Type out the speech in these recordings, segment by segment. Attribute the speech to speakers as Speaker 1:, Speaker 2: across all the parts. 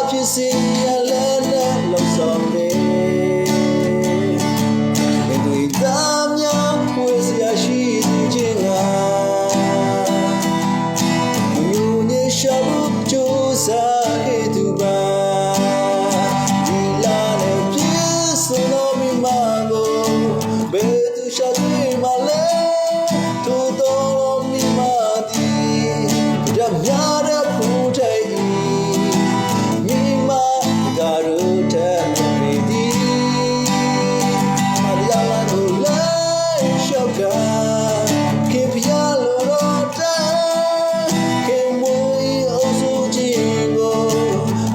Speaker 1: ဖြစ်စေရလဲနဲ့လောက်ဆောင်နေမင်းတို့သားများဝေစရာရှိသေးခြင်းကမြို့နေရှာလို့ကြိုးစားခဲ့သူပါဒီလာနဲ့ပြည့်စုံတော်မိမကိုဘယ်သူရှာတွေ့မှလဲထို့တော်မိမသည်ရမြတဲ့ဖူးထိုင်မိမကရိုးတဲ့မိသည်မရလာလို့လဲရှောက်ကခေပြလို့တော့တဲ့ခေမွေးအောင်ဆိုခြင်းကို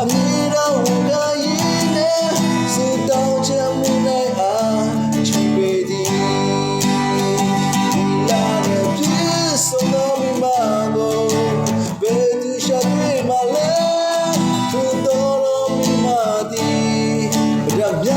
Speaker 1: အမြဲတမ်းဝန်ကရင်းနဲ့စတောင်းချင်မှုနိုင်အားချီပေသည်လာတဲ့ပြည့်စုံတော်မိမကိုဘယ်သူရှာတွေ့မှလဲထို့တော်မိမသည်ရမြ